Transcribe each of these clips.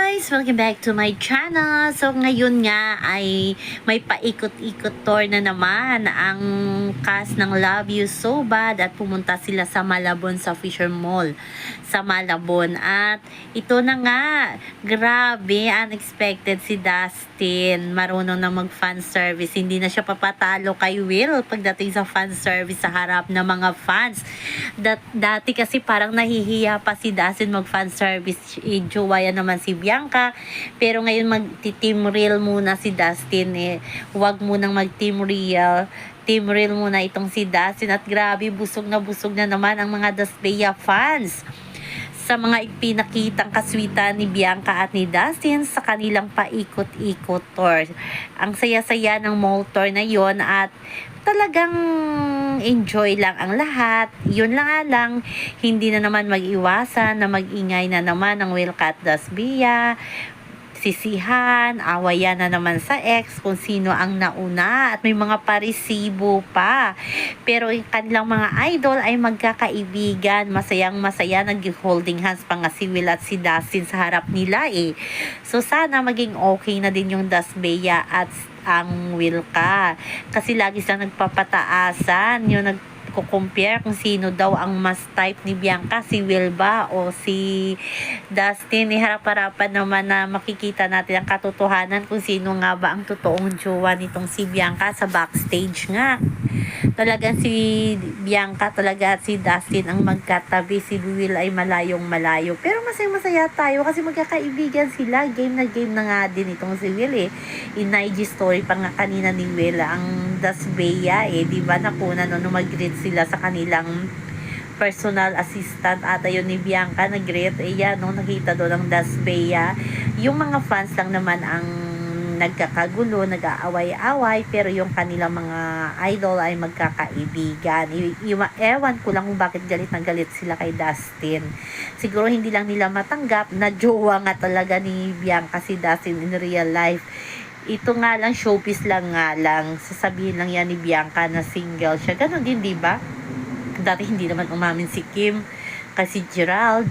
guys! Welcome back to my channel. So ngayon nga ay may paikot-ikot tour na naman ang cast ng Love You So Bad at pumunta sila sa Malabon sa Fisher Mall sa Malabon. At ito na nga, grabe, unexpected si Dustin. Marunong na mag-fan service. Hindi na siya papatalo kay Will pagdating sa fan service sa harap ng mga fans. Dati kasi parang nahihiya pa si Dustin mag-fan service. Jowa yan naman si Bianca. Pero ngayon mag-team real muna si Dustin. Huwag munang mag-team real. Team real muna itong si Dustin. At grabe, busog na naman ang mga Dasbea fans sa mga ipinakitang kaswitan ni Bianca at ni Dustin sa kanilang paikot-ikot tour. Ang saya-saya ng mall tour na yon at talagang enjoy lang ang lahat. Yun lang, hindi na naman mag-iwasan na mag-ingay na naman ang Wilcat Dasbea, sisihan, awayan na naman sa ex kung sino ang nauna at may mga parisibo pa. Pero yung kanilang mga idol ay magkakaibigan, masaya, nag-holding hands pa nga si Will at si Dustin sa harap nila So sana maging okay na din yung Dasbea at ang Wilca. Kasi lagi silang nagpapataasan, yung compare kung sino daw ang mas type ni Bianca, si Will ba o si Dustin. Harap-harapan naman na makikita natin ang katotohanan kung sino nga ba ang totoong jowa nitong si Bianca sa backstage nga. Talagang si Bianca talaga at si Dustin ang magkatabi, si Will ay malayong-malayo. Pero masaya tayo kasi magkakaibigan sila. Game na nga din itong si Will In IG story pa nga kanina ni Will ang Dasbea diba nakuna nung mag-greet sila sa kanilang personal assistant at ayun ni Bianca nag-greet nakita doon ang Dasbea. Yung mga fans lang naman ang nagkakagulo, nag-aaway-away, pero yung kanilang mga idol ay magkakaibigan. Ewan ko lang kung bakit galit na galit sila kay Dustin. Siguro hindi lang nila matanggap na jowa nga talaga ni Bianca si Dustin in real life. Ito nga lang, showbiz lang nga lang. Sasabihin lang yan ni Bianca na single siya. Ganon din, di ba? Dati hindi naman umamin si Kim kasi Gerald,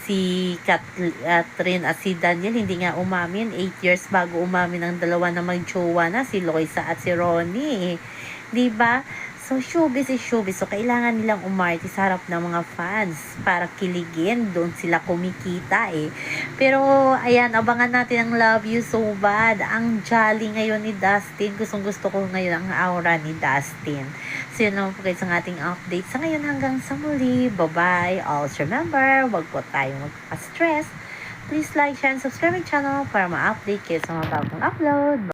si Catherine at si Daniel hindi nga umamin. 8 years bago umamin ang dalawa na mag-jowa na, si Loisa at si Ronnie. Diba? So, showbiz is showbiz. So, kailangan nilang umarte sa harap ng mga fans para kiligin. Doon sila kumikita Pero, ayan, abangan natin ang Love You So Bad. Ang jolly ngayon ni Dustin. Gusto ko ngayon ang aura ni Dustin. So, yun naman po guys ang ating update. Sa ngayon hanggang sa muli. Bye-bye. Also remember, wag po tayong magpa-stress. Please like, share, and subscribe my channel para ma-update kayo sa mga bagong upload.